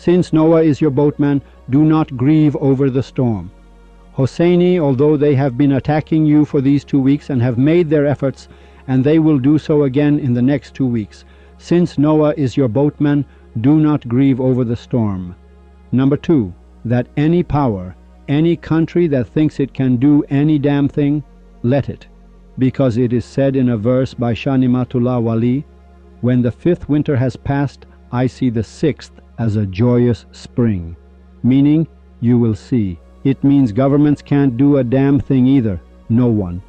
Since Noah is your boatman, do not grieve over the storm. Hosseini, although they have been attacking you for these 2 weeks and have made their efforts, and they will do so again in the next 2 weeks. Since Noah is your boatman, do not grieve over the storm. Number 2, that any power, any country that thinks it can do any damn thing, let it. Because it is said in a verse by Shah Nimatullah Wali, when the 5th winter has passed, I see the 6th as a joyous spring. Meaning, you will see. It means governments can't do a damn thing either. No one.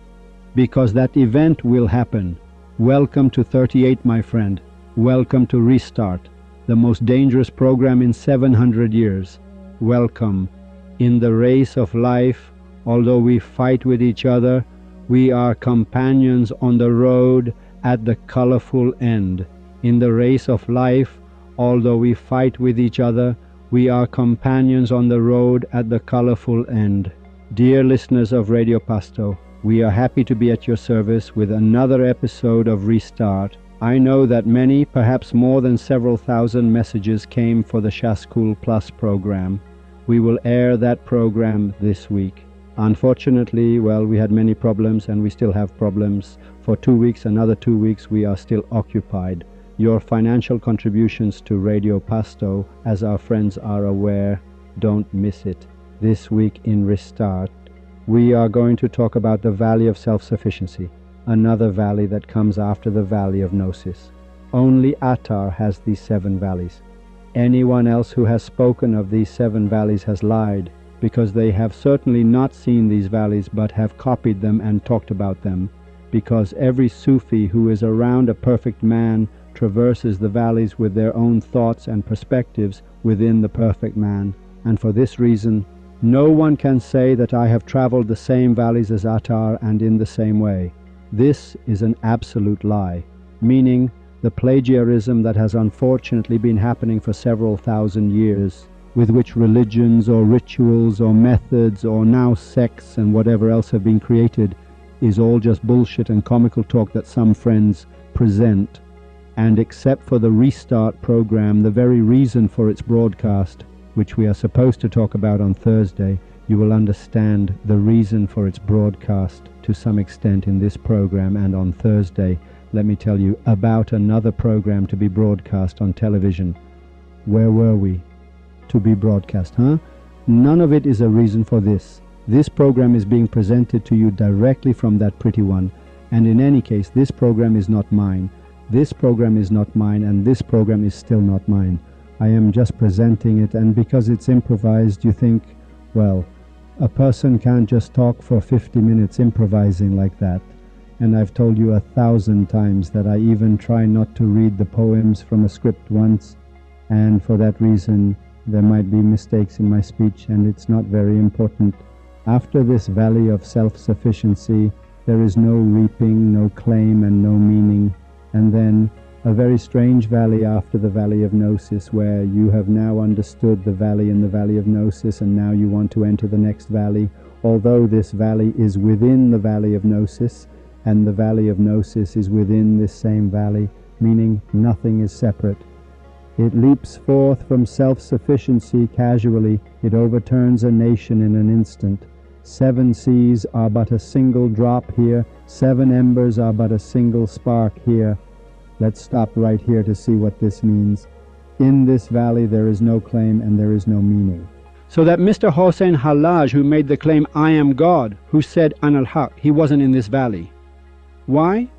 Because that event will happen. Welcome to 38, my friend. Welcome to Restart, the most dangerous program in 700 years. Welcome. In the race of life, although we fight with each other, we are companions on the road at the colorful end. In the race of life, although we fight with each other, we are companions on the road at the colorful end. Dear listeners of Radio Pasto, we are happy to be at your service with another episode of Restart. I know that many, perhaps more than several thousand messages came for the Shah School Plus program. We will air that program this week. Unfortunately, we had many problems and we still have problems. For 2 weeks, another 2 weeks, we are still occupied. Your financial contributions to Radio Pasto, as our friends are aware, don't miss it. This week in Restart, we are going to talk about the Valley of Self-Sufficiency, another valley that comes after the Valley of Gnosis. Only Attar has these 7 valleys. Anyone else who has spoken of these 7 valleys has lied, because they have certainly not seen these valleys but have copied them and talked about them, because every Sufi who is around a perfect man traverses the valleys with their own thoughts and perspectives within the perfect man. And for this reason, no one can say that I have traveled the same valleys as Attar and in the same way. This is an absolute lie, meaning the plagiarism that has unfortunately been happening for several thousand years, with which religions or rituals or methods or now sects and whatever else have been created, is all just bullshit and comical talk that some friends present. And except for the Restart program, the very reason for its broadcast, which we are supposed to talk about on Thursday, you will understand the reason for its broadcast to some extent in this program. And on Thursday, let me tell you about another program to be broadcast on television. Where were we? To be broadcast, huh? None of it is a reason for this. This program is being presented to you directly from that pretty one. And in any case, this program is not mine. This program is not mine, and this program is still not mine. I am just presenting it, and because it's improvised, you think, well, a person can't just talk for 50 minutes improvising like that. And I've told you 1,000 times that I even try not to read the poems from a script once, and for that reason, there might be mistakes in my speech, and it's not very important. After this valley of self-sufficiency, there is no reaping, no claim, and no meaning. And then a very strange valley after the Valley of Gnosis, where you have now understood the valley in the Valley of Gnosis, and now you want to enter the next valley, although this valley is within the Valley of Gnosis, and the Valley of Gnosis is within this same valley, meaning nothing is separate. It leaps forth from self-sufficiency casually. It overturns a nation in an instant. 7 seas are but a single drop here. 7 embers are but a single spark here. Let's stop right here to see what this means. In this valley there is no claim and there is no meaning. So that Mr. Hossein Hallaj, who made the claim, I am God, who said An al-Haq, he wasn't in this valley. Why?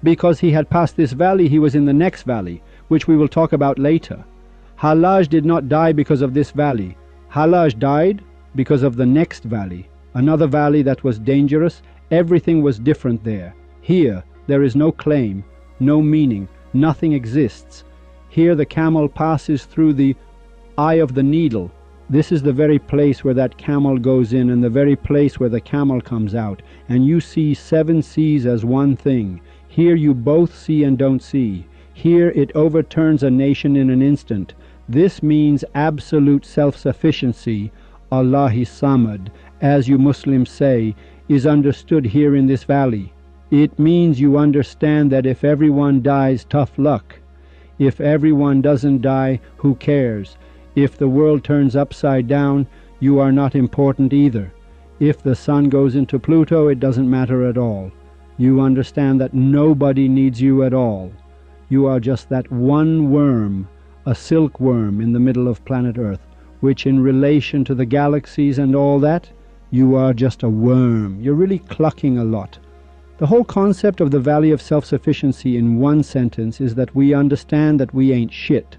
Because he had passed this valley, he was in the next valley, which we will talk about later. Hallaj did not die because of this valley. Hallaj died because of the next valley, another valley that was dangerous. Everything was different there. Here, there is no claim, no meaning, nothing exists. Here the camel passes through the eye of the needle. This is the very place where that camel goes in and the very place where the camel comes out. And you see 7 seas as one thing. Here you both see and don't see. Here it overturns a nation in an instant. This means absolute self-sufficiency. Allahi Samad, as you Muslims say, is understood here in this valley. It means you understand that if everyone dies, tough luck. If everyone doesn't die, who cares? If the world turns upside down, you are not important either. If the sun goes into Pluto, it doesn't matter at all. You understand that nobody needs you at all. You are just that one worm, a silkworm in the middle of planet Earth, which in relation to the galaxies and all that, you are just a worm. You're really clucking a lot. The whole concept of the Valley of Self-Sufficiency in one sentence is that we understand that we ain't shit.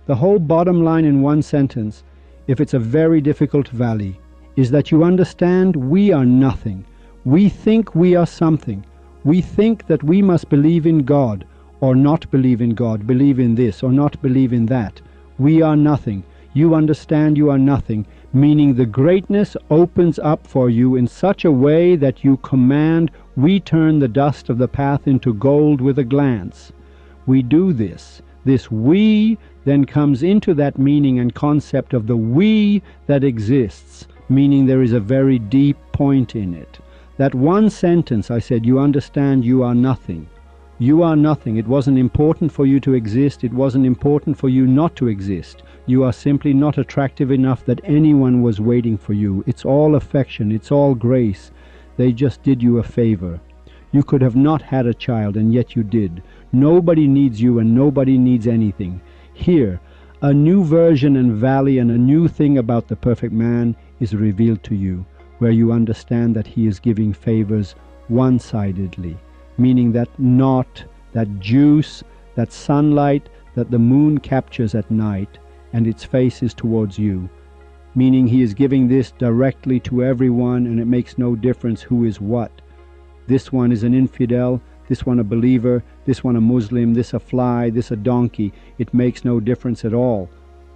The whole bottom line in one sentence, if it's a very difficult valley, is that you understand we are nothing. We think we are something. We think that we must believe in God, or not believe in God, believe in this, or not believe in that. We are nothing. You understand you are nothing, meaning the greatness opens up for you in such a way that you command, we turn the dust of the path into gold with a glance. We do this. This we then comes into that meaning and concept of the we that exists, meaning there is a very deep point in it. That one sentence, I said, you understand you are nothing. You are nothing. It wasn't important for you to exist. It wasn't important for you not to exist. You are simply not attractive enough that anyone was waiting for you. It's all affection. It's all grace. They just did you a favor. You could have not had a child, and yet you did. Nobody needs you, and nobody needs anything. Here, a new version and valley and a new thing about the perfect man is revealed to you, where you understand that he is giving favors one-sidedly, meaning that not, that juice, that sunlight that the moon captures at night, and its face is towards you, meaning he is giving this directly to everyone, and it makes no difference who is what. This one is an infidel, this one a believer, this one a Muslim, this a fly, this a donkey. It makes no difference at all.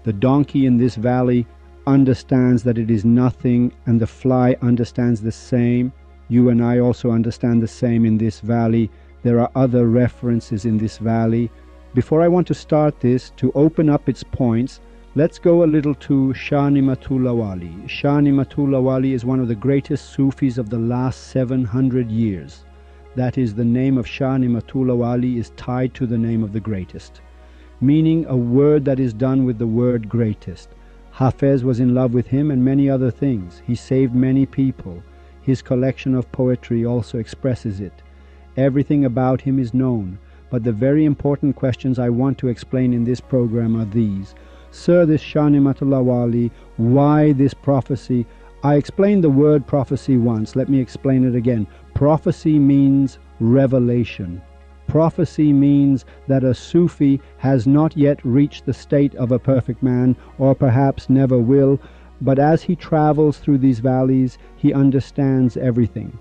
The donkey in this valley understands that it is nothing, and the fly understands the same. You and I also understand the same in this valley. There are other references in this valley. Before I want to start this, to open up its points, let's go a little to Shah Nimatullah Wali. Shah Nimatullah Wali is one of the greatest Sufis of the last 700 years. That is, the name of Shah Nimatullah Wali is tied to the name of the greatest, meaning a word that is done with the word greatest. Hafez was in love with him and many other things. He saved many people. His collection of poetry also expresses it. Everything about him is known, but the very important questions I want to explain in this program are these. Sir, this Shah Nimatullah Wali, why this prophecy? I explained the word prophecy once. Let me explain it again. Prophecy means revelation. Prophecy means that a Sufi has not yet reached the state of a perfect man, or perhaps never will, but as he travels through these valleys, he understands everything.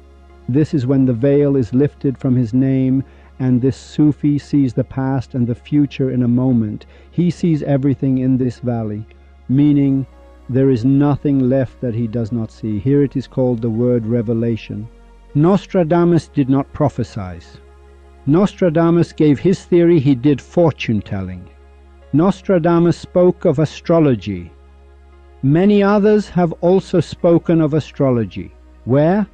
This is when the veil is lifted from his name, and this Sufi sees the past and the future in a moment. He sees everything in this valley, meaning there is nothing left that he does not see. Here it is called the word revelation. Nostradamus did not prophesy. Nostradamus gave his theory, he did fortune-telling. Nostradamus spoke of astrology. Many others have also spoken of astrology. Where?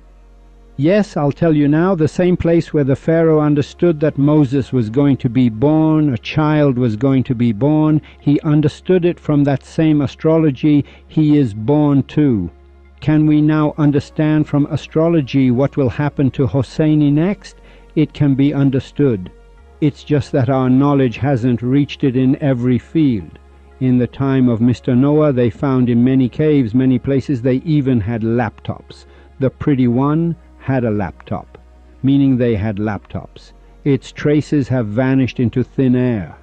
Yes, I'll tell you now, the same place where the Pharaoh understood that Moses was going to be born, a child was going to be born. He understood it from that same astrology. He is born too. Can we now understand from astrology what will happen to Hosseini next? It can be understood. It's just that our knowledge hasn't reached it in every field. In the time of Mr. Noah, they found in many caves, many places, they even had laptops. The pretty one had a laptop, meaning they had laptops. Its traces have vanished into thin air.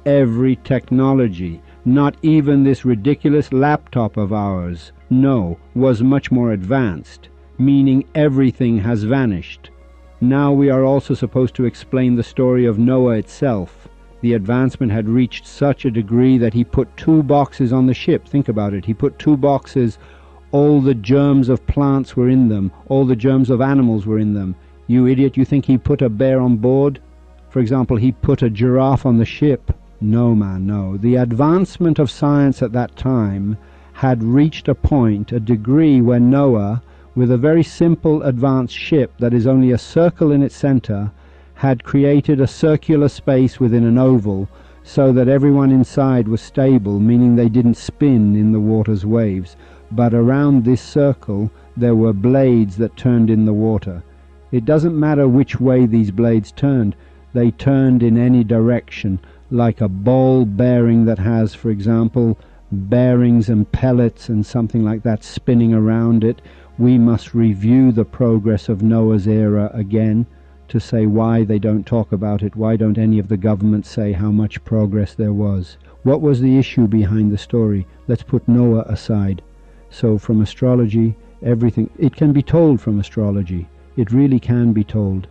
Every technology, not even this ridiculous laptop of ours, no, was much more advanced, meaning everything has vanished. Now we are also supposed to explain the story of Noah itself. The advancement had reached such a degree that he put 2 boxes on the ship. Think about it. He put 2 boxes. All the germs of plants were in them. All the germs of animals were in them. You idiot, you think he put a bear on board? For example, he put a giraffe on the ship? No, man, no. The advancement of science at that time had reached a point, a degree, where Noah, with a very simple advanced ship that is only a circle in its center, had created a circular space within an oval, so that everyone inside was stable, meaning they didn't spin in the water's waves. But around this circle there were blades that turned in the water. It doesn't matter which way these blades turned, they turned in any direction, like a ball bearing that has, for example, bearings and pellets and something like that spinning around it. We must review the progress of Noah's era again to say why they don't talk about it. Why don't any of the governments say how much progress there was? What was the issue behind the story? Let's put Noah aside. So from astrology, everything, it can be told from astrology. It really can be told.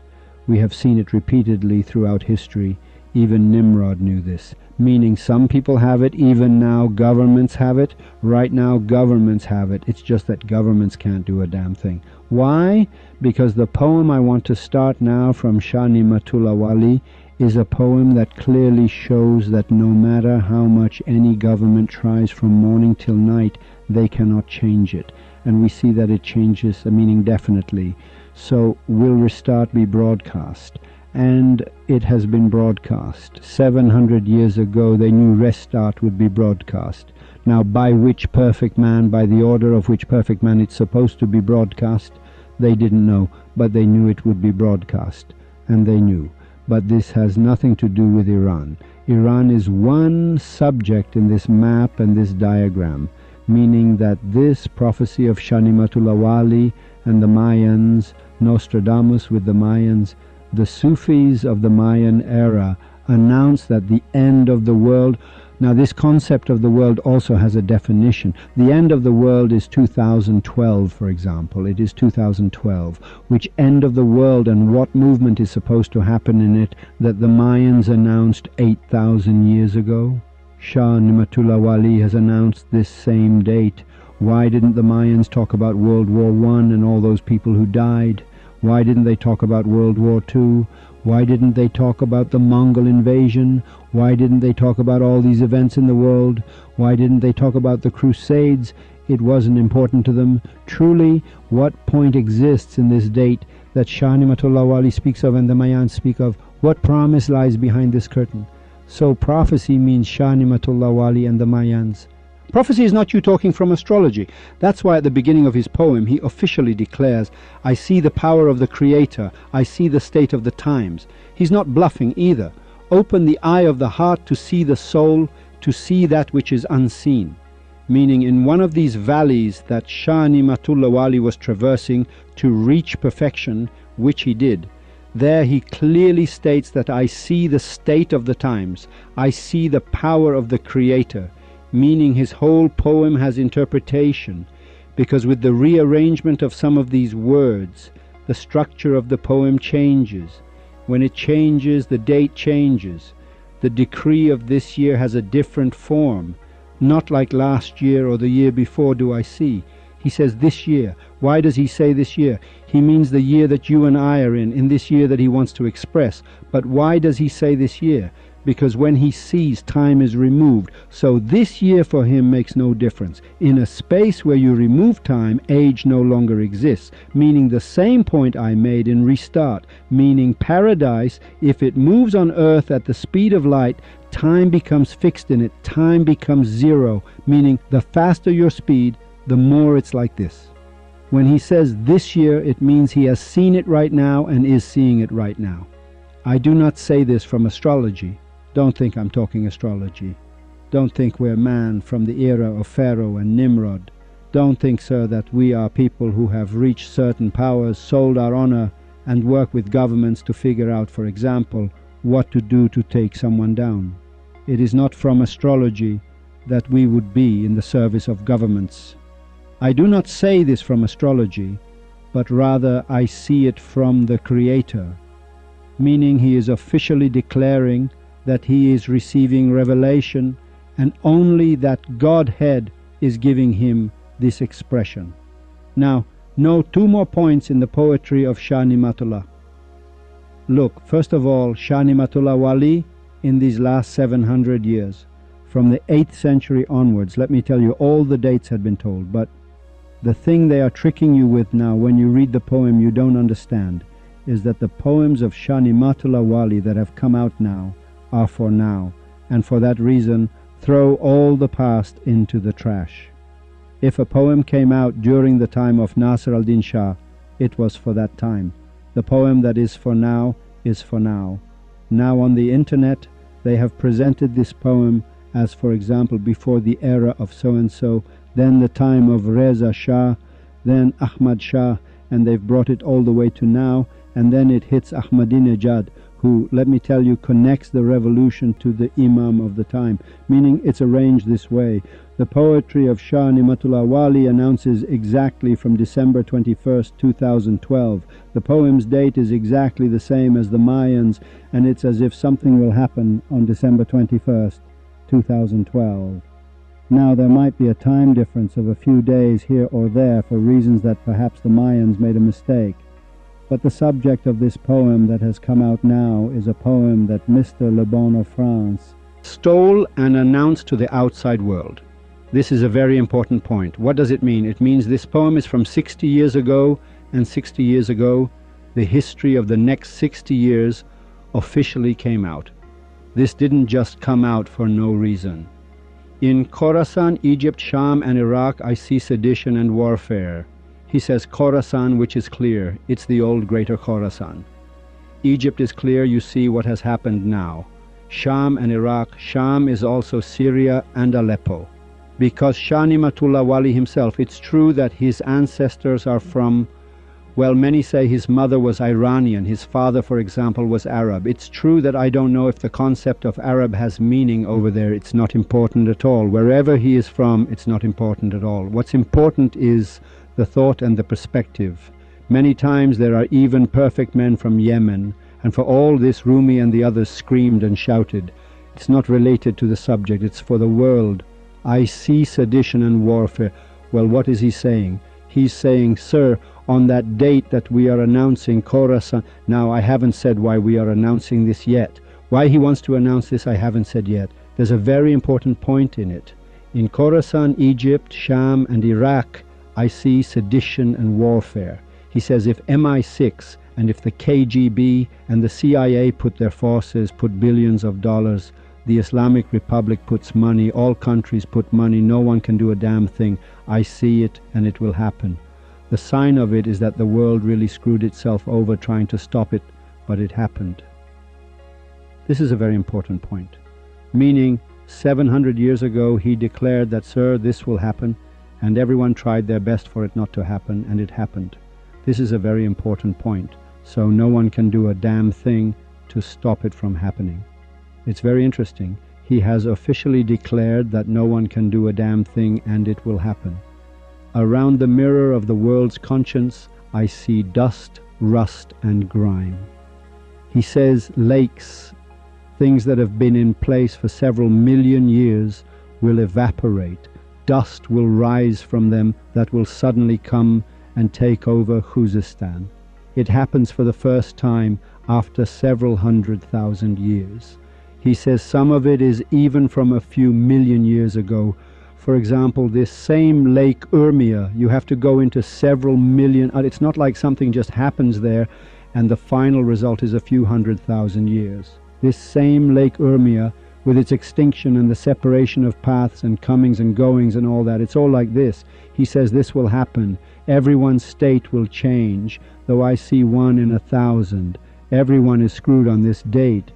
We have seen it repeatedly throughout history. Even Nimrod knew this, meaning some people have it, even now governments have it. Right now governments have it. It's just that governments can't do a damn thing. Why? Because the poem I want to start now from Shah Nimatullah Wali is a poem that clearly shows that no matter how much any government tries from morning till night, they cannot change it. And we see that it changes, meaning definitely. So will Restart be broadcast? And it has been broadcast. 700 years ago they knew Restart would be broadcast. Now by which perfect man, by the order of which perfect man it's supposed to be broadcast, they didn't know, but they knew it would be broadcast. And they knew. But this has nothing to do with Iran. Iran is one subject in this map and this diagram, meaning that this prophecy of Shah Nimatullah Wali and the Mayans, Nostradamus with the Mayans, the Sufis of the Mayan era announced that the end of the world. Now this concept of the world also has a definition. The end of the world is 2012, for example. It is 2012. Which end of the world and what movement is supposed to happen in it that the Mayans announced 8,000 years ago? Shah Nimatullah Wali has announced this same date. Why didn't the Mayans talk about World War I and all those people who died? Why didn't they talk about World War II? Why didn't they talk about the Mongol invasion? Why didn't they talk about all these events in the world? Why didn't they talk about the Crusades? It wasn't important to them. Truly, what point exists in this date that Shah Nimatullah Wali speaks of and the Mayans speak of? What promise lies behind this curtain? So prophecy means Shah Nimatullah Wali and the Mayans. Prophecy is not you talking from astrology. That's why at the beginning of his poem he officially declares, I see the power of the Creator, I see the state of the times. He's not bluffing either. Open the eye of the heart to see the soul, to see that which is unseen. Meaning in one of these valleys that Shah Nimatullah Wali was traversing to reach perfection, which he did, there he clearly states that I see the state of the times, I see the power of the Creator. Meaning his whole poem has interpretation, because with the rearrangement of some of these words, the structure of the poem changes. When it changes, the date changes. The decree of this year has a different form. Not like last year or the year before do I see. He says this year. Why does he say this year? He means the year that you and I are in this year that he wants to express. But why does he say this year? Because when he sees, time is removed. So this year for him makes no difference. In a space where you remove time, age no longer exists. Meaning the same point I made in Restart. Meaning paradise, if it moves on earth at the speed of light, time becomes fixed in it. Time becomes zero. Meaning the faster your speed, the more it's like this. When he says this year, it means he has seen it right now and is seeing it right now. I do not say this from astrology. Don't think I'm talking astrology. Don't think we're man from the era of Pharaoh and Nimrod. Don't think, sir, that we are people who have reached certain powers, sold our honor, and work with governments to figure out, for example, what to do to take someone down. It is not from astrology that we would be in the service of governments. I do not say this from astrology, but rather I see it from the Creator, meaning he is officially declaring that he is receiving revelation and only that Godhead is giving him this expression. Now, note two more points in the poetry of Shah Nimatullah. Look, first of all, Shah Nimatullah Wali in these last 700 years, from the 8th century onwards, let me tell you, all the dates had been told, but the thing they are tricking you with now when you read the poem you don't understand is that the poems of Shah Nimatullah Wali that have come out now are for now. and for that reason throw all the past into the trash. If a poem came out during the time of Nasr al-Din Shah, it was for that time. The poem that is for now is for now. Now on the internet, they have presented this poem as, for example, before the era of so-and-so, then the time of Reza Shah, then Ahmad Shah, and they've brought it all the way to now, and then it hits Ahmadinejad, who, let me tell you, connects the revolution to the Imam of the time, meaning it's arranged this way. The poetry of Shah Nimatullah Wali announces exactly from December 21st, 2012. The poem's date is exactly the same as the Mayans, and it's as if something will happen on December 21st, 2012. Now, there might be a time difference of a few days here or there for reasons that perhaps the Mayans made a mistake. But the subject of this poem that has come out now is a poem that Mr. Le Bon of France stole and announced to the outside world. This is a very important point. What does it mean? It means this poem is from 60 years ago, and 60 years ago, the history of the next 60 years officially came out. This didn't just come out for no reason. In Khorasan, Egypt, Sham, and Iraq, I see sedition and warfare. He says Khorasan, which is clear. It's the old Greater Khorasan. Egypt is clear. You see what has happened now. Sham and Iraq. Sham is also Syria and Aleppo. Because Shah Nimatullah Wali himself, it's true that his ancestors are from, well, many say his mother was Iranian, his father, for example, was Arab. It's true that I don't know if the concept of Arab has meaning over there. It's not important at all. Wherever he is from, it's not important at all. What's important is the thought and the perspective. Many times there are even perfect men from Yemen, and for all this Rumi and the others screamed and shouted. It's not related to the subject, it's for the world. I see sedition and warfare. Well, what is he saying? He's saying, sir, on that date that we are announcing Khorasan. Now, I haven't said why we are announcing this yet. Why he wants to announce this, I haven't said yet. There's a very important point in it. In Khorasan, Egypt, Sham, and Iraq, I see sedition and warfare. He says if MI6 and if the KGB and the CIA put their forces, put billions of dollars, the Islamic Republic puts money, all countries put money, no one can do a damn thing. I see it and it will happen. The sign of it is that the world really screwed itself over trying to stop it, but it happened. This is a very important point. Meaning, 700 years ago he declared that, sir, this will happen, and everyone tried their best for it not to happen, and it happened. This is a very important point. So no one can do a damn thing to stop it from happening. It's very interesting. He has officially declared that no one can do a damn thing and it will happen. Around the mirror of the world's conscience, I see dust, rust, and grime. He says lakes, things that have been in place for several million years, will evaporate. Dust will rise from them that will suddenly come and take over Khuzestan. It happens for the first time after several 100,000 years. He says some of it is even from a few million years ago. For example, this same Lake Urmia, you have to go into several million, it's not like something just happens there and the final result is a few 100,000 years. This same Lake Urmia, with its extinction and the separation of paths and comings and goings and all that, it's all like this. He says this will happen. Everyone's state will change, though I see 1 in 1,000. Everyone is screwed on this date.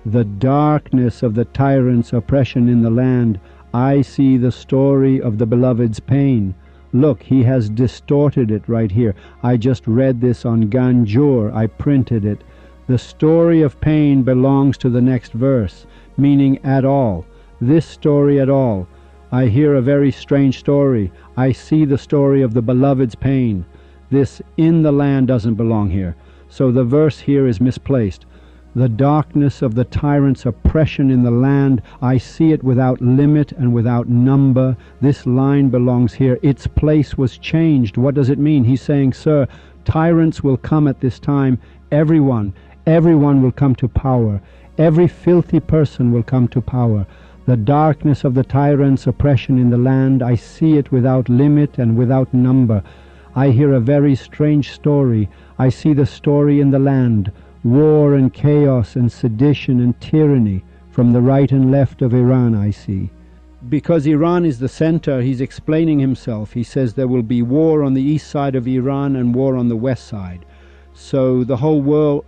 The darkness of the tyrant's oppression in the land, I see the story of the beloved's pain. Look, he has distorted it right here. I just read this on Ganjour. I printed it. The story of pain belongs to the next verse, meaning at all. This story at all. I hear a very strange story. I see the story of the beloved's pain. This in the land doesn't belong here. So the verse here is misplaced. The darkness of the tyrant's oppression in the land, I see it without limit and without number. This line belongs here. Its place was changed. What does it mean? He's saying, sir, tyrants will come at this time. Everyone will come to power. Every filthy person will come to power. The darkness of the tyrant's oppression in the land, I see it without limit and without number. I hear a very strange story. I see the story in the land. War and chaos and sedition and tyranny. from the right and left of Iran, I see. Because Iran is the center, he's explaining himself. He says there will be war on the east side of Iran and war on the west side. So the whole world,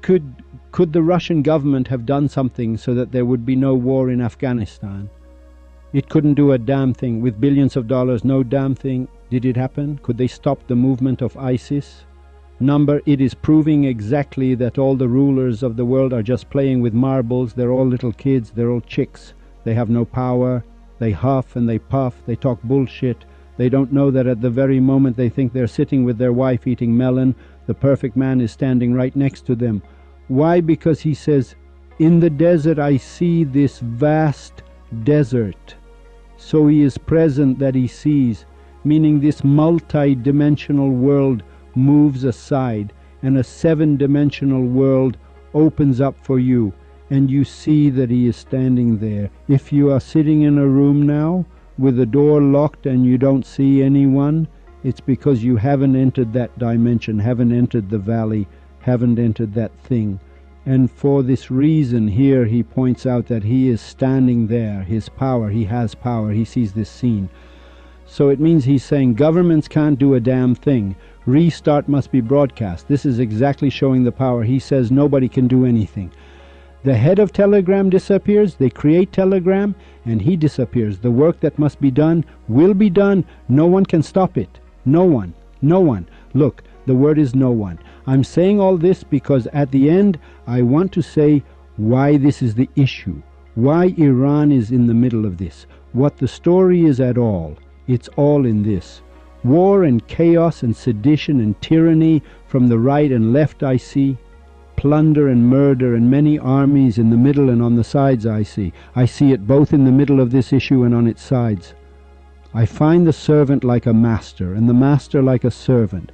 could the Russian government have done something so that there would be no war in Afghanistan? It couldn't do a damn thing. With billions of dollars, no damn thing. Did it happen? Could they stop the movement of ISIS? It is proving exactly that all the rulers of the world are just playing with marbles. They're all little kids, they're all chicks. They have no power. They huff and they puff, they talk bullshit. They don't know that at the very moment they think they're sitting with their wife eating melon, the perfect man is standing right next to them. Why? Because he says, in the desert I see this vast desert. So he is present that he sees, meaning this multi-dimensional world moves aside and a seven-dimensional world opens up for you, and you see that he is standing there. If you are sitting in a room now with the door locked and you don't see anyone, it's because you haven't entered that dimension, haven't entered the valley, haven't entered that thing. And for this reason here he points out that he is standing there, his power, he has power, he sees this scene. So it means he's saying governments can't do a damn thing. Restart must be broadcast. This is exactly showing the power. He says nobody can do anything. The head of Telegram disappears, they create Telegram, and he disappears. The work that must be done will be done. No one can stop it. No one. No one. Look, the word is no one. I'm saying all this because at the end I want to say why this is the issue, why Iran is in the middle of this, what the story is at all. It's all in this. War and chaos and sedition and tyranny from the right and left I see. Plunder and murder and many armies in the middle and on the sides I see. I see it both in the middle of this issue and on its sides. I find the servant like a master and the master like a servant.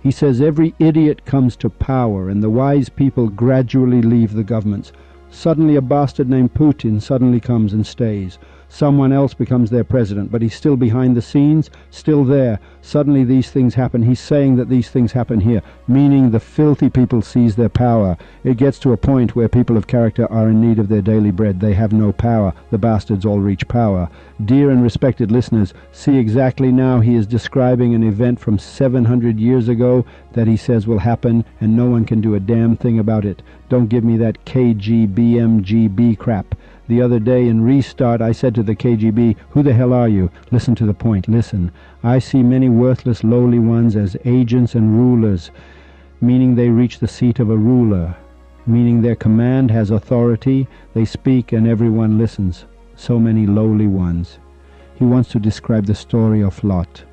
He says every idiot comes to power and the wise people gradually leave the governments. Suddenly a bastard named Putin suddenly comes and stays. Someone else becomes their president, but he's still behind the scenes, still there. Suddenly these things happen. He's saying that these things happen here, meaning the filthy people seize their power. It gets to a point where people of character are in need of their daily bread. They have no power. The bastards all reach power. Dear and respected listeners, see exactly now he is describing an event from 700 years ago that he says will happen, and no one can do a damn thing about it. Don't give me that KGB crap. The other day in Restart I said to the KGB, who the hell are you? Listen to the point, listen. I see many worthless lowly ones as agents and rulers, meaning they reach the seat of a ruler, meaning their command has authority, they speak and everyone listens. So many lowly ones. He wants to describe the story of Lot.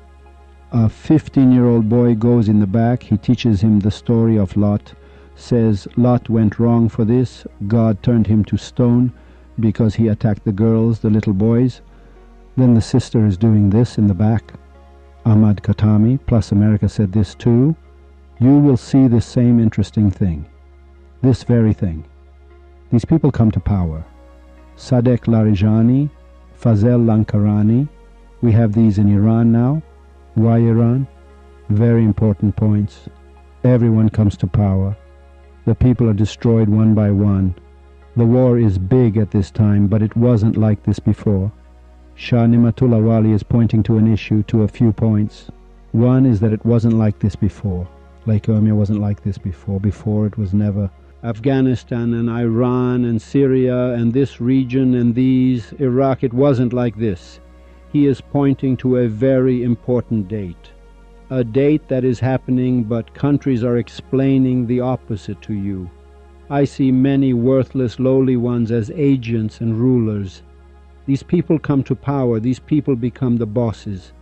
A 15-year-old boy goes in the back, he teaches him the story of Lot, says Lot went wrong for this, God turned him to stone, because he attacked the girls, the little boys. Then the sister is doing this in the back. Ahmad Khatami, plus America said this too. You will see the same interesting thing. This very thing. These people come to power. Sadek Larijani, Fazel Lankarani. We have these in Iran now. Why Iran? Very important points. Everyone comes to power. The people are destroyed one by one. The war is big at this time, but it wasn't like this before. Shah Nimatullah Wali is pointing to an issue, to a few points. One is that it wasn't like this before. Lake Urmia wasn't like this before. Before it was never. Afghanistan and Iran and Syria and this region and these, Iraq, it wasn't like this. He is pointing to a very important date. A date that is happening, but countries are explaining the opposite to you. I see many worthless, lowly ones as agents and rulers. These people come to power. These people become the bosses.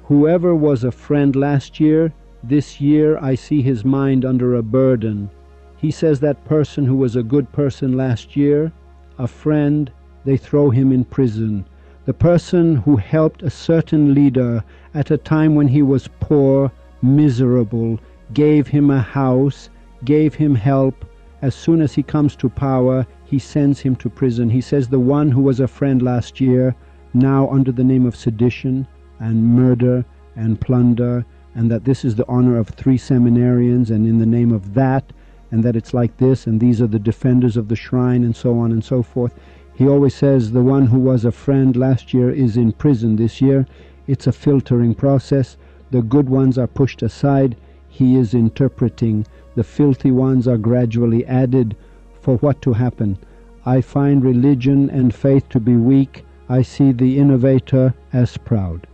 Whoever was a friend last year, this year I see his mind under a burden. He says that person who was a good person last year, a friend, they throw him in prison. The person who helped a certain leader at a time when he was poor, miserable, gave him a house, gave him help, as soon as he comes to power, he sends him to prison. He says the one who was a friend last year, now under the name of sedition and murder and plunder, and that this is the honor of 3 seminarians, and in the name of that, and that it's like this, and these are the defenders of the shrine, and so on and so forth. He always says the one who was a friend last year is in prison this year. It's a filtering process. The good ones are pushed aside. He is interpreting. The filthy ones are gradually added. For what to happen? I find religion and faith to be weak. I see the innovator as proud.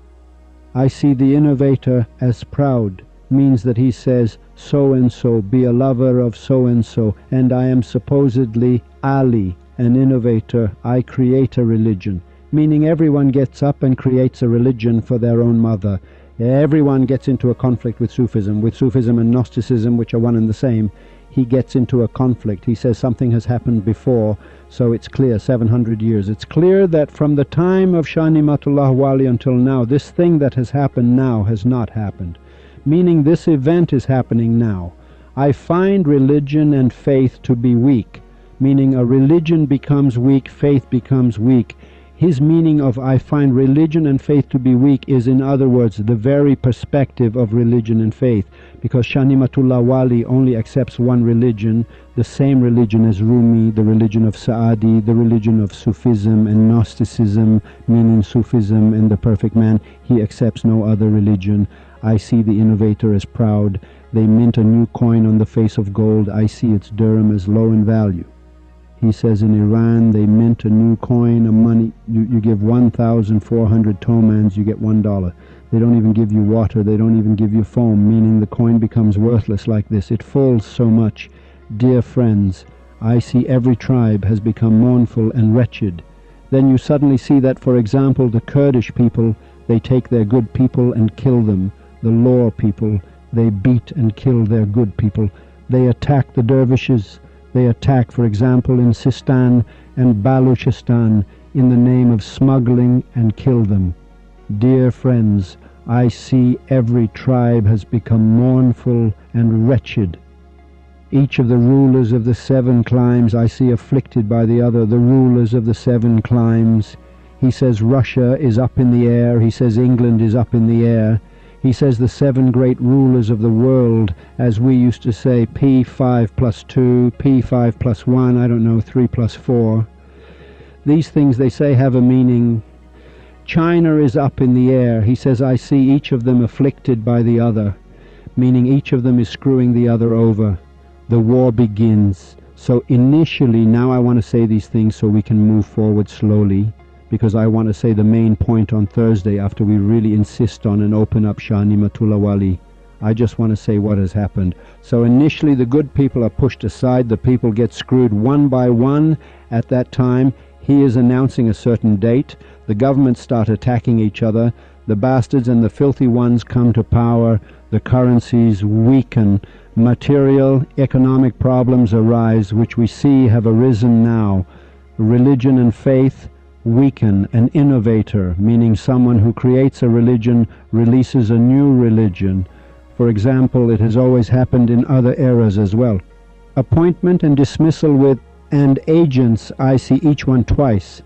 I see the innovator as proud means that he says, so and so, be a lover of so and I am supposedly Ali, an innovator. I create a religion. Meaning everyone gets up and creates a religion for their own mother. Everyone gets into a conflict with Sufism and Gnosticism, which are one and the same. He gets into a conflict. He says something has happened before, so it's clear, 700 years. It's clear that from the time of Shah Nimatullah Wali until now, this thing that has happened now has not happened. Meaning this event is happening now. I find religion and faith to be weak. Meaning a religion becomes weak, faith becomes weak. His meaning of I find religion and faith to be weak is, in other words, the very perspective of religion and faith, because Shah Nimatullah Wali only accepts one religion, the same religion as Rumi, the religion of Saadi, the religion of Sufism and Gnosticism, meaning Sufism and the perfect man. He accepts no other religion. I see the innovator as proud. They mint a new coin on the face of gold. I see its dirham as low in value. He says in Iran they mint a new coin, a money, you give 1,400 tomans, you get $1. They don't even give you water, they don't even give you foam, meaning the coin becomes worthless like this. It falls so much. Dear friends, I see every tribe has become mournful and wretched. Then you suddenly see that, for example, the Kurdish people, they take their good people and kill them. The Law people, they beat and kill their good people. They attack the dervishes. They attack, for example, in Sistan and Baluchistan in the name of smuggling and kill them. Dear friends, I see every tribe has become mournful and wretched. Each of the rulers of the 7 climes I see afflicted by the other, the rulers of the 7 climes. He says Russia is up in the air. He says England is up in the air. He says the 7 great rulers of the world, as we used to say, P5 plus 2, P5 plus 1, I don't know, 3 plus 4. These things, they say, have a meaning. China is up in the air. He says, I see each of them afflicted by the other, meaning each of them is screwing the other over. The war begins. So initially, now I want to say these things so we can move forward slowly, because I want to say the main point on Thursday after we really insist on and open up Shah Nimatullah Wali. I just want to say what has happened. So initially the good people are pushed aside, the people get screwed one by one. At that time, he is announcing a certain date. The governments start attacking each other. The bastards and the filthy ones come to power. The currencies weaken. Material, economic problems arise, which we see have arisen now. Religion and faith weaken. An innovator, meaning someone who creates a religion, releases a new religion. For example, it has always happened in other eras as well. Appointment and dismissal with and agents, I see each one twice.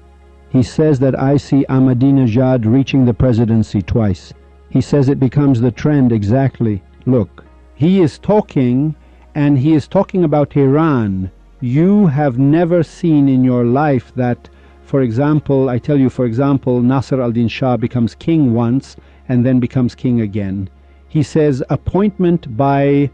He says that I see Ahmadinejad reaching the presidency twice. He says it becomes the trend exactly. Look, he is talking, and he is talking about Iran. You have never seen in your life that, for example, I tell you, for example, Nasser al-Din Shah becomes king once and then becomes king again. He says appointment by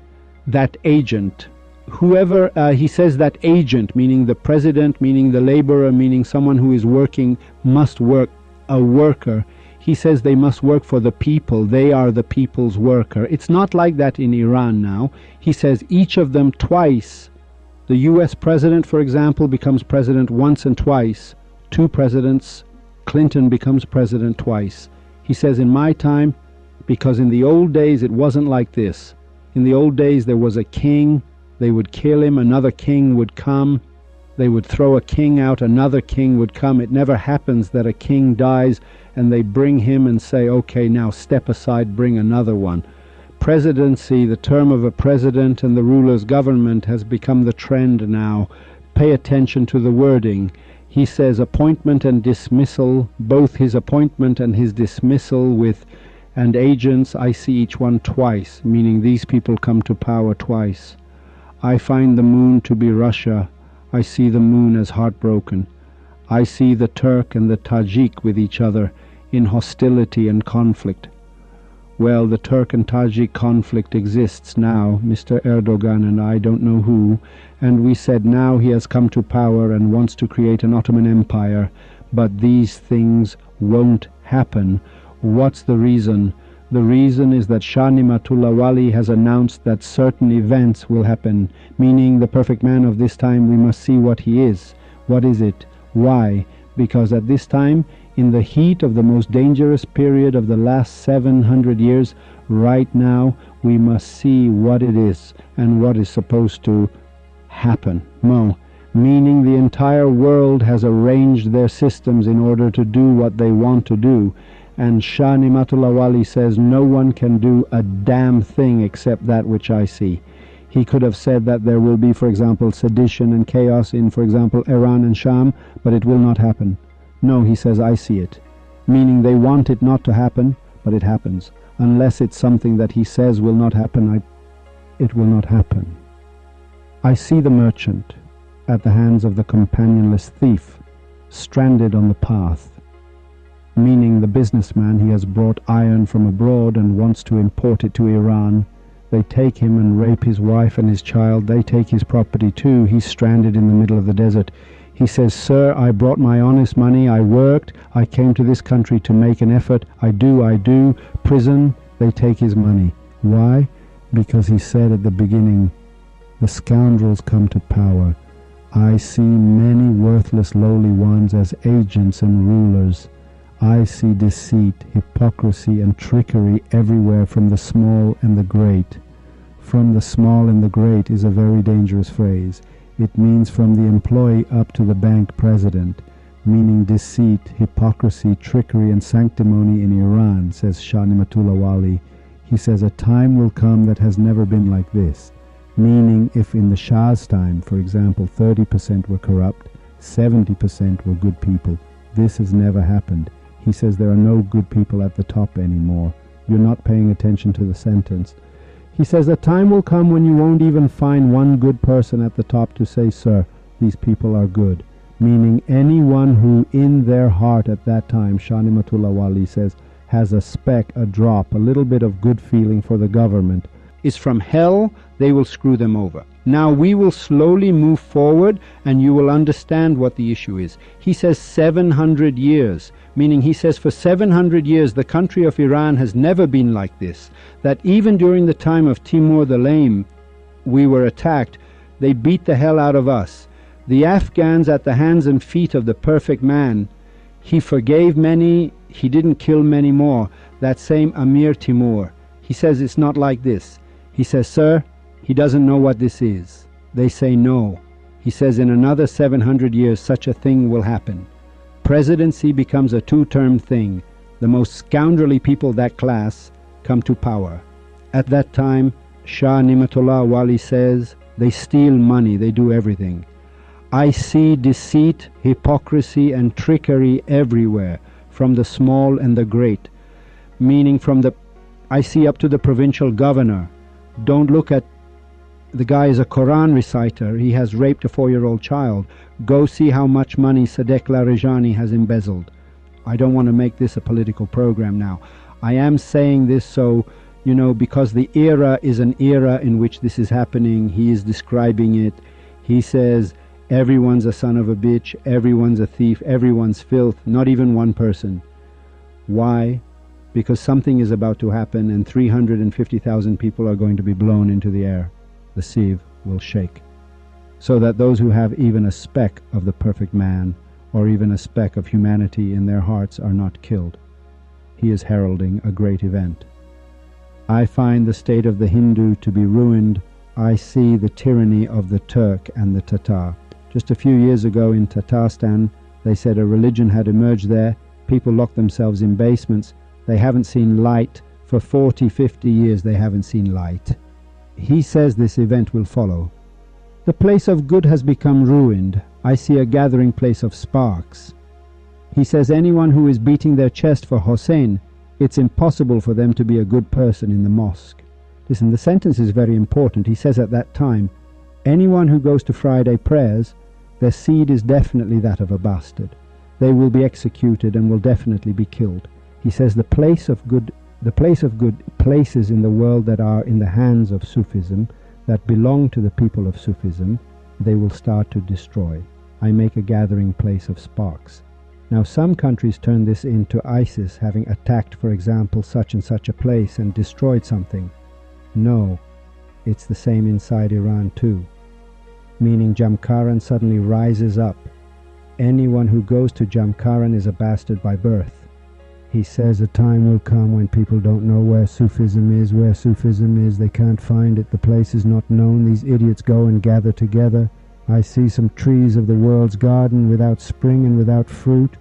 that agent. Whoever, he says that agent, meaning the president, meaning the laborer, meaning someone who is working, must work, a worker. He says they must work for the people. They are the people's worker. It's not like that in Iran now. He says each of them twice. The US president, for example, becomes president once and twice. 2 presidents, Clinton becomes president twice. He says in my time, because in the old days it wasn't like this. In the old days there was a king, they would kill him, another king would come, they would throw a king out, another king would come. It never happens that a king dies and they bring him and say, okay, now step aside, bring another one. Presidency, the term of a president and the ruler's government has become the trend now. Pay attention to the wording. He says appointment and dismissal, both his appointment and his dismissal with and agents, I see each one twice, meaning these people come to power twice. I find the moon to be Russia. I see the moon as heartbroken. I see the Turk and the Tajik with each other in hostility and conflict. Well, the Turk and Tajik conflict exists now, Mr. Erdogan and I don't know who, and we said now he has come to power and wants to create an Ottoman Empire, but these things won't happen. What's the reason? The reason is that Shah Nimatullah Wali has announced that certain events will happen, meaning the perfect man of this time we must see what he is. What is it? Why? Because at this time, in the heat of the most dangerous period of the last 700 years, right now we must see what it is and what is supposed to happen. Meaning the entire world has arranged their systems in order to do what they want to do. And Shah Nimatullah Wali says no one can do a damn thing except that which I see. He could have said that there will be, for example, sedition and chaos in, for example, Iran and Sham, but it will not happen. No, he says, I see it. Meaning they want it not to happen, but it happens. Unless it's something that he says will not happen, it will not happen. I see the merchant at the hands of the companionless thief, stranded on the path. Meaning the businessman, he has brought iron from abroad and wants to import it to Iran. They take him and rape his wife and his child. They take his property too. He's stranded in the middle of the desert. He says, sir, I brought my honest money, I worked, I came to this country to make an effort, I do. Prison, they take his money. Why? Because he said at the beginning, the scoundrels come to power. I see many worthless lowly ones as agents and rulers. I see deceit, hypocrisy and trickery everywhere from the small and the great. From the small and the great is a very dangerous phrase. It means from the employee up to the bank president, meaning deceit, hypocrisy, trickery and sanctimony in Iran, says Shah Nimatullah Wali. He says a time will come that has never been like this, meaning if in the Shah's time, for example, 30% were corrupt, 70% were good people. This has never happened. He says there are no good people at the top anymore. You're not paying attention to the sentence. He says a time will come when you won't even find one good person at the top to say, sir, these people are good. Meaning anyone who in their heart at that time, Shah Nimatullah Wali says, has a speck, a drop, a little bit of good feeling for the government, is from hell, they will screw them over. Now we will slowly move forward and you will understand what the issue is. He says 700 years, meaning he says for 700 years the country of Iran has never been like this. That even during the time of Timur the Lame, we were attacked, they beat the hell out of us. The Afghans at the hands and feet of the perfect man, he forgave many, he didn't kill many more. That same Amir Timur, he says it's not like this. He says, sir, he doesn't know what this is. They say no. He says in another 700 years such a thing will happen. Presidency becomes a two-term thing. The most scoundrelly people that class come to power. At that time, Shah Nimatullah Wali says, they steal money, they do everything. I see deceit, hypocrisy and trickery everywhere, from the small and the great. Meaning I see up to the provincial governor. Don't look at the guy is a Quran reciter. He has raped a 4-year-old child. Go see how much money Sadek Larijani has embezzled. I don't want to make this a political program now. I am saying this so, because the era is an era in which this is happening. He is describing it. He says, everyone's a son of a bitch, everyone's a thief, everyone's filth, not even one person. Why? Because something is about to happen and 350,000 people are going to be blown into the air. The sieve will shake, so that those who have even a speck of the perfect man or even a speck of humanity in their hearts are not killed. He is heralding a great event. I find the state of the Hindu to be ruined. I see the tyranny of the Turk and the Tatar. Just a few years ago in Tatarstan, they said a religion had emerged there. People locked themselves in basements. They haven't seen light. For 40, 50 years they haven't seen light. He says this event will follow. The place of good has become ruined. I see a gathering place of sparks. He says anyone who is beating their chest for Hussein, it's impossible for them to be a good person in the mosque. Listen, the sentence is very important. He says at that time, Anyone who goes to Friday prayers, their seed is definitely that of a bastard. They will be executed and will definitely be killed. He says the place of good places in the world that are in the hands of Sufism, that belong to the people of Sufism, they will start to destroy. I make a gathering place of sparks. Now some countries turn this into ISIS having attacked, for example, such and such a place and destroyed something. No, it's the same inside Iran too. Meaning Jamkaran suddenly rises up. Anyone who goes to Jamkaran is a bastard by birth. He says a time will come when people don't know where Sufism is, they can't find it, the place is not known, these idiots go and gather together. I see some trees of the world's garden without spring and without fruit.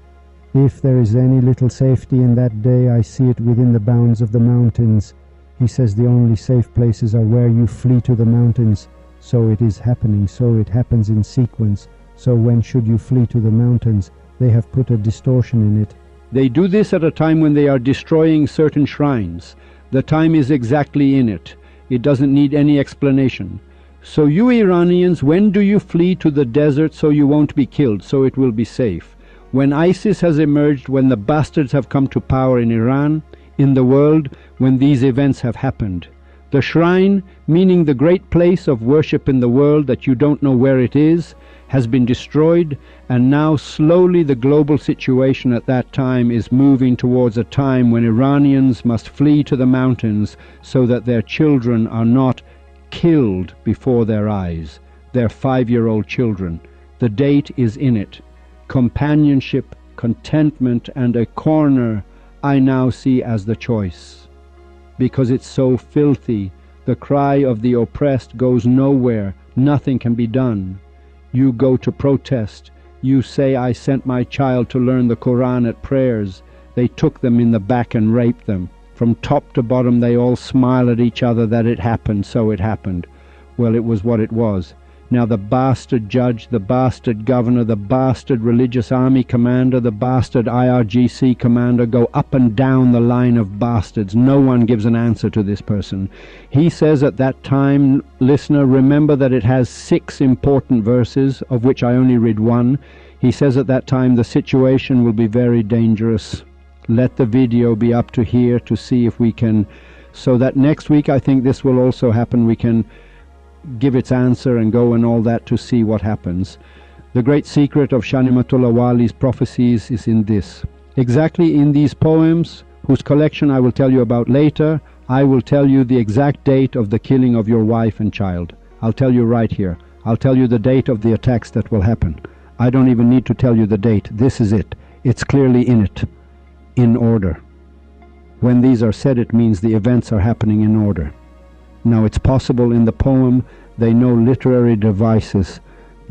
If there is any little safety in that day, I see it within the bounds of the mountains. He says the only safe places are where you flee to the mountains. So it is happening, so it happens in sequence. So when should you flee to the mountains? They have put a distortion in it. They do this at a time when they are destroying certain shrines. The time is exactly in it. It doesn't need any explanation. So you Iranians, when do you flee to the desert so you won't be killed, so it will be safe? When ISIS has emerged, when the bastards have come to power in Iran, in the world, when these events have happened. The shrine, meaning the great place of worship in the world that you don't know where it is, has been destroyed, and now slowly the global situation at that time is moving towards a time when Iranians must flee to the mountains so that their children are not killed before their eyes, their 5-year-old children. The date is in it. Companionship, contentment, and a corner I now see as the choice. Because it's so filthy, the cry of the oppressed goes nowhere, nothing can be done. You go to protest. You say, I sent my child to learn the Quran at prayers. They took them in the back and raped them. From top to bottom they all smile at each other that it happened, so it happened. Well, it was what it was. Now the bastard judge, the bastard governor, the bastard religious army commander, the bastard IRGC commander go up and down the line of bastards. No one gives an answer to this person. He says at that time, listener, remember that it has 6 important verses, of which I only read 1. He says at that time the situation will be very dangerous. Let the video be up to here to see if we can, so that next week I think this will also happen, we can give its answer and go and all that to see what happens. The great secret of Shah Nimatullah Wali's prophecies is in this. Exactly in these poems, whose collection I will tell you about later, I will tell you the exact date of the killing of your wife and child. I'll tell you right here. I'll tell you the date of the attacks that will happen. I don't even need to tell you the date. This is it. It's clearly in it. In order. When these are said, it means the events are happening in order. Now it's possible in the poem they know literary devices,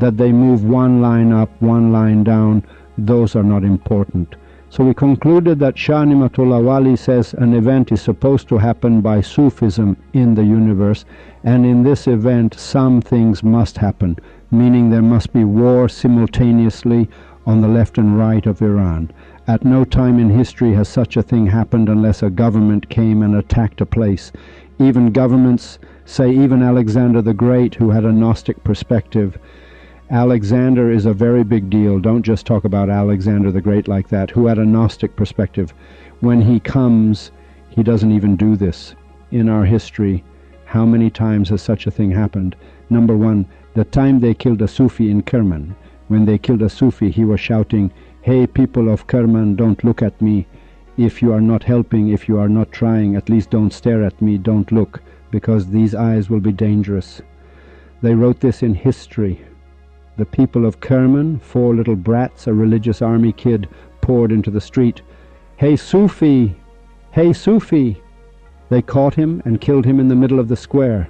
that they move one line up, one line down. Those are not important. So we concluded that Shah Nimatullah Wali says an event is supposed to happen by Sufism in the universe, and in this event some things must happen, meaning there must be war simultaneously on the left and right of Iran. At no time in history has such a thing happened unless a government came and attacked a place. Even governments, say even Alexander the Great, who had a Gnostic perspective. Alexander is a very big deal. Don't just talk about Alexander the Great like that, who had a Gnostic perspective. When he comes, he doesn't even do this. In our history, how many times has such a thing happened? Number 1, the time they killed a Sufi in Kerman. When they killed a Sufi, he was shouting, "Hey, people of Kerman, don't look at me. If you are not helping, if you are not trying, at least don't stare at me, don't look, because these eyes will be dangerous." They wrote this in history. The people of Kerman, 4 little brats, a religious army kid, poured into the street. "Hey, Sufi! Hey, Sufi!" They caught him and killed him in the middle of the square.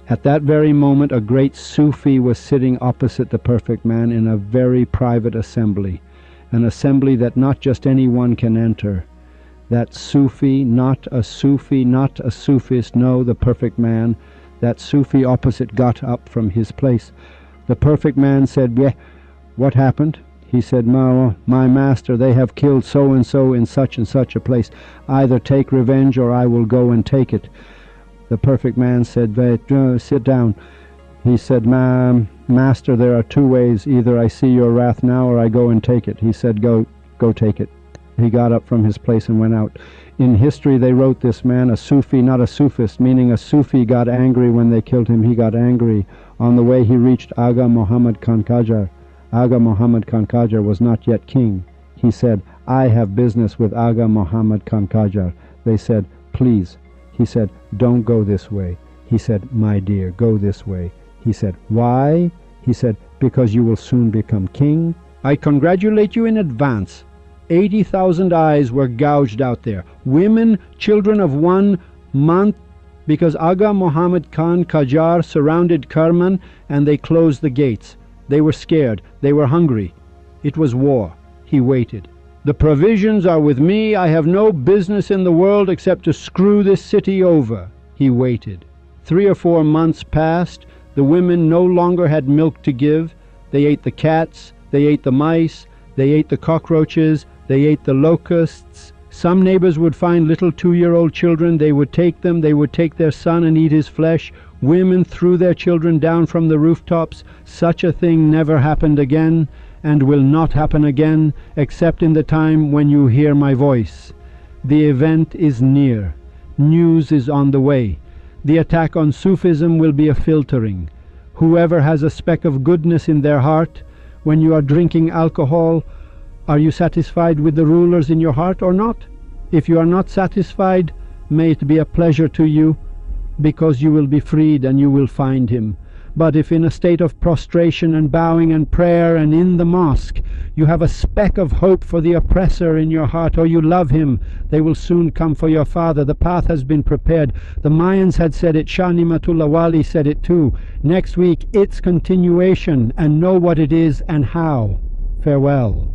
At that very moment, a great Sufi was sitting opposite the perfect man in a very private assembly, an assembly that not just anyone can enter. That Sufi, not a Sufist, no, the perfect man, that Sufi opposite got up from his place. The perfect man said, "Yeah, what happened?" He said, my master, they have killed so-and-so in such and such a place. Either take revenge or I will go and take it." The perfect man said, "Sit down. He said, Master, there are two ways. Either I see your wrath now or I go and take it. He said, go take it. He got up from his place and went out. In history they wrote this man a Sufi, not a Sufist, meaning a Sufi got angry when they killed him. He got angry. On the way he reached Aga Muhammad Khan Qajar. Aga Muhammad Khan Qajar was not yet king. He said, I have business with Aga Muhammad Khan Qajar. They said, please. He said, don't go this way. He said, my dear, go this way. He said, why? He said, because you will soon become king. I congratulate you in advance. 80,000 eyes were gouged out there. Women, children of 1 month, because Aga Muhammad Khan Qajar surrounded Kerman and they closed the gates. They were scared. They were hungry. It was war. He waited. The provisions are with me. I have no business in the world except to screw this city over. He waited. 3 or 4 months passed. The women no longer had milk to give. They ate the cats. They ate the mice. They ate the cockroaches. They ate the locusts. Some neighbors would find little 2-year-old children. They would take them. They would take their son and eat his flesh. Women threw their children down from the rooftops. Such a thing never happened again, and will not happen again, except in the time when you hear my voice. The event is near. News is on the way. The attack on Sufism will be a filtering. Whoever has a speck of goodness in their heart, when you are drinking alcohol, are you satisfied with the rulers in your heart or not? If you are not satisfied, may it be a pleasure to you, because you will be freed and you will find him. But if in a state of prostration and bowing and prayer and in the mosque you have a speck of hope for the oppressor in your heart, or you love him, they will soon come for your father. The path has been prepared. The Mayans had said it. Shah Nimatullah Wali said it too. Next week, its continuation, and know what it is and how. Farewell.